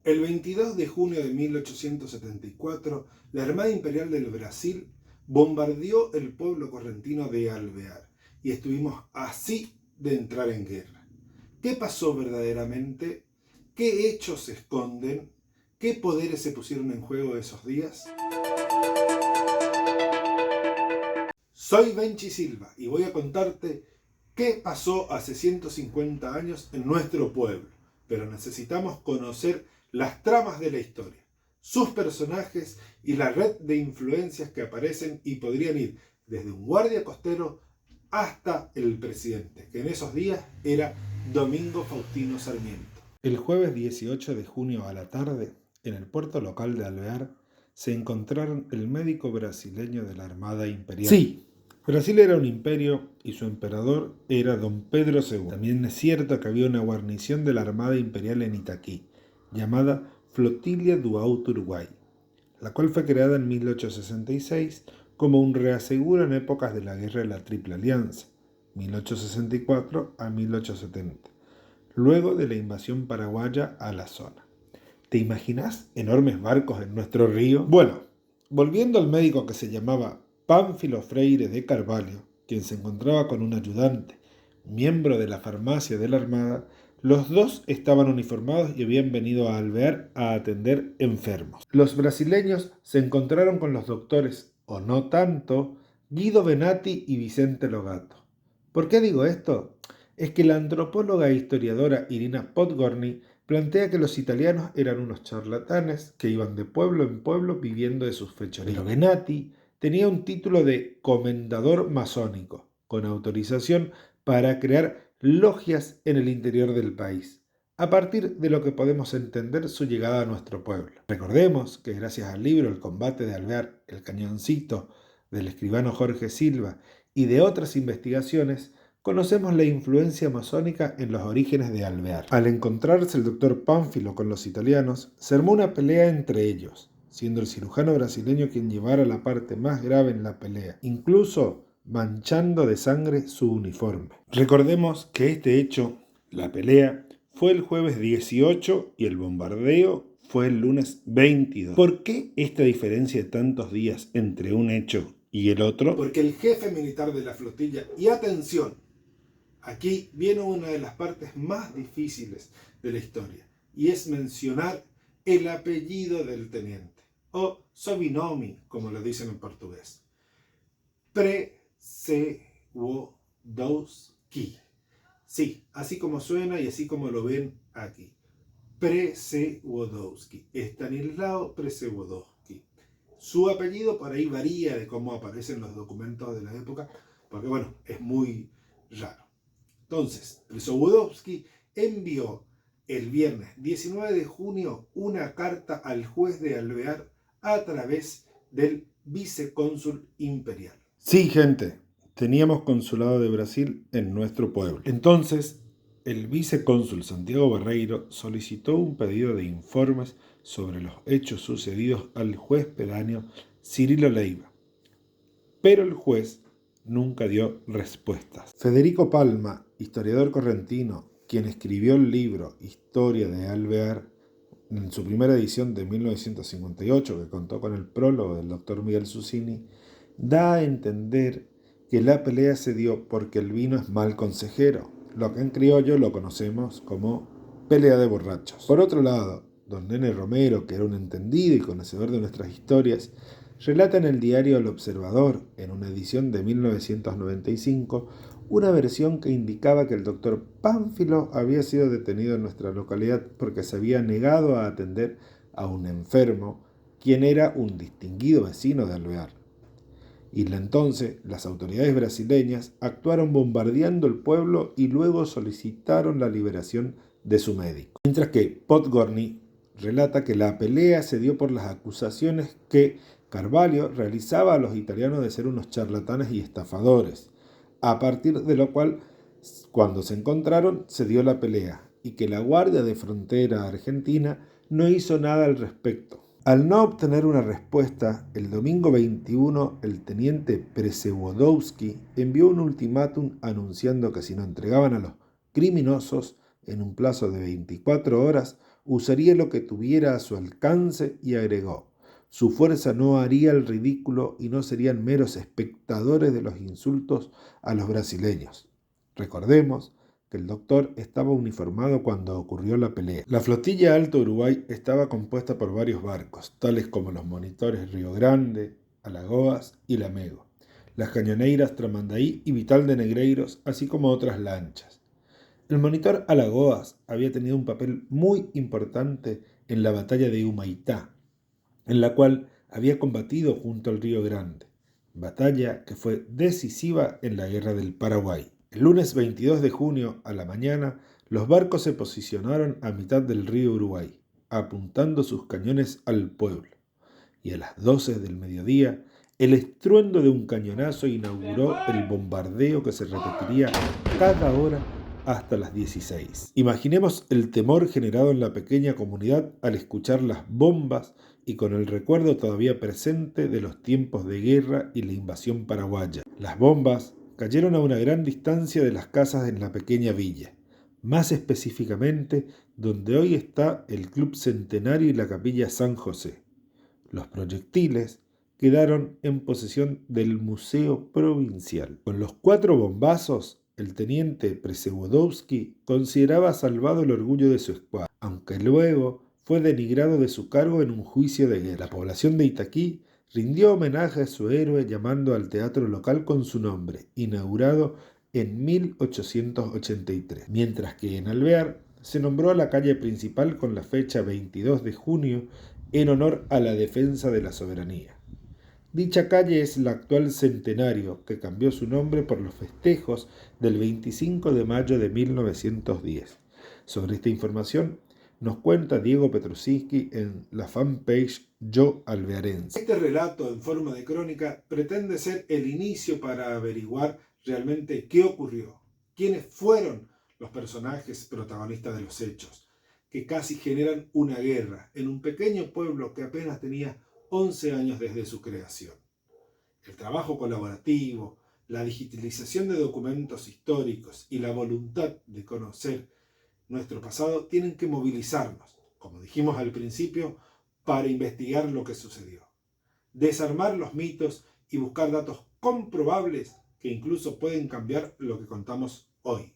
El 22 de junio de 1874, la Armada Imperial del Brasil bombardeó el pueblo correntino de Alvear y estuvimos así de entrar en guerra. ¿Qué pasó verdaderamente? ¿Qué hechos se esconden? ¿Qué poderes se pusieron en juego esos días? Soy Benchi Silva y voy a contarte qué pasó hace 150 años en nuestro pueblo, pero necesitamos conocer las tramas de la historia, sus personajes y la red de influencias que aparecen y podrían ir desde un guardia costero hasta el presidente, que en esos días era Domingo Faustino Sarmiento. El jueves 18 de junio a la tarde, en el puerto local de Alvear, se encontraron el médico brasileño de la Armada Imperial. Sí, Brasil era un imperio y su emperador era don Pedro II. También es cierto que había una guarnición de la Armada Imperial en Itaquí, llamada Flotilia do Alto Uruguay, la cual fue creada en 1866 como un reaseguro en épocas de la Guerra de la Triple Alianza, 1864 a 1870, luego de la invasión paraguaya a la zona. ¿Te imaginas enormes barcos en nuestro río? Bueno, volviendo al médico que se llamaba Pánfilo Freire de Carvalho, quien se encontraba con un ayudante, miembro de la farmacia de la Armada, los dos estaban uniformados y habían venido a Alvear a atender enfermos. Los brasileños se encontraron con los doctores, o no tanto, Guido Benatti y Vicente Logato. ¿Por qué digo esto? Es que la antropóloga e historiadora Irina Podgorny plantea que los italianos eran unos charlatanes que iban de pueblo en pueblo viviendo de sus fechorías. Pero Benatti tenía un título de comendador masónico, con autorización para crear logias en el interior del país, a partir de lo que podemos entender su llegada a nuestro pueblo. Recordemos que gracias al libro El combate de Alvear, el cañoncito, del escribano Jorge Silva y de otras investigaciones, conocemos la influencia masónica en los orígenes de Alvear. Al encontrarse el doctor Pánfilo con los italianos, se armó una pelea entre ellos, siendo el cirujano brasileño quien llevara la parte más grave en la pelea, incluso manchando de sangre su uniforme. Recordemos que este hecho, la pelea, fue el jueves 18 y el bombardeo fue el lunes 22. ¿Por qué esta diferencia de tantos días entre un hecho y el otro? Porque el jefe militar de la flotilla, y atención, aquí viene una de las partes más difíciles de la historia, y es mencionar el apellido del teniente, o sobrenome, como lo dicen en portugués. Przewodowski. Sí, así como suena y así como lo ven aquí. Przewodowski. Stanislao Przewodowski. Su apellido por ahí varía de cómo aparecen los documentos de la época, porque bueno, es muy raro. Entonces, Przewodowski envió el viernes 19 de junio una carta al juez de Alvear a través del vicecónsul imperial. Sí, gente, teníamos consulado de Brasil en nuestro pueblo. Entonces, el vicecónsul Santiago Barreiro solicitó un pedido de informes sobre los hechos sucedidos al juez pedáneo Cirilo Leiva, pero el juez nunca dio respuestas. Federico Palma, historiador correntino, quien escribió el libro Historia de Alvear, en su primera edición de 1958, que contó con el prólogo del doctor Miguel Susini, da a entender que la pelea se dio porque el vino es mal consejero, lo que en criollo lo conocemos como pelea de borrachos. Por otro lado, don Nene Romero, que era un entendido y conocedor de nuestras historias, relata en el diario El Observador, en una edición de 1995, una versión que indicaba que el doctor Pánfilo había sido detenido en nuestra localidad porque se había negado a atender a un enfermo, quien era un distinguido vecino de Alvear. Y entonces las autoridades brasileñas actuaron bombardeando el pueblo y luego solicitaron la liberación de su médico. Mientras que Podgorny relata que la pelea se dio por las acusaciones que Carvalho realizaba a los italianos de ser unos charlatanes y estafadores, a partir de lo cual, cuando se encontraron, se dio la pelea y que la Guardia de Frontera Argentina no hizo nada al respecto. Al no obtener una respuesta, el domingo 21 el teniente Przewodowski envió un ultimátum anunciando que si no entregaban a los criminosos en un plazo de 24 horas usaría lo que tuviera a su alcance y agregó: su fuerza no haría el ridículo y no serían meros espectadores de los insultos a los brasileños. Recordemos que el doctor estaba uniformado cuando ocurrió la pelea. La flotilla Alto Uruguay estaba compuesta por varios barcos, tales como los monitores Río Grande, Alagoas y Lamego, las cañoneiras Tramandaí y Vital de Negreiros, así como otras lanchas. El monitor Alagoas había tenido un papel muy importante en la batalla de Humaitá, en la cual había combatido junto al Río Grande, batalla que fue decisiva en la Guerra del Paraguay. El lunes 22 de junio a la mañana, los barcos se posicionaron a mitad del río Uruguay, apuntando sus cañones al pueblo. Y a las 12 del mediodía, el estruendo de un cañonazo inauguró el bombardeo que se repetiría cada hora hasta las 16. Imaginemos el temor generado en la pequeña comunidad al escuchar las bombas y con el recuerdo todavía presente de los tiempos de guerra y la invasión paraguaya. Las bombas cayeron a una gran distancia de las casas en la pequeña villa, más específicamente donde hoy está el Club Centenario y la Capilla San José. Los proyectiles quedaron en posesión del Museo Provincial. Con los 4 bombazos, el teniente Przewodowski consideraba salvado el orgullo de su escuadra, aunque luego fue denigrado de su cargo en un juicio de guerra. La población de Itaquí rindió homenaje a su héroe llamando al teatro local con su nombre, inaugurado en 1883, mientras que en Alvear se nombró a la calle principal con la fecha 22 de junio en honor a la defensa de la soberanía. Dicha calle es la actual Centenario, que cambió su nombre por los festejos del 25 de mayo de 1910. Sobre esta información nos cuenta Diego Petrusinski en la fanpage Yo Alvearense. Este relato en forma de crónica pretende ser el inicio para averiguar realmente qué ocurrió, quiénes fueron los personajes protagonistas de los hechos, que casi generan una guerra en un pequeño pueblo que apenas tenía 11 años desde su creación. El trabajo colaborativo, la digitalización de documentos históricos y la voluntad de conocer nuestro pasado tienen que movilizarnos, como dijimos al principio, para investigar lo que sucedió, desarmar los mitos y buscar datos comprobables que incluso pueden cambiar lo que contamos hoy.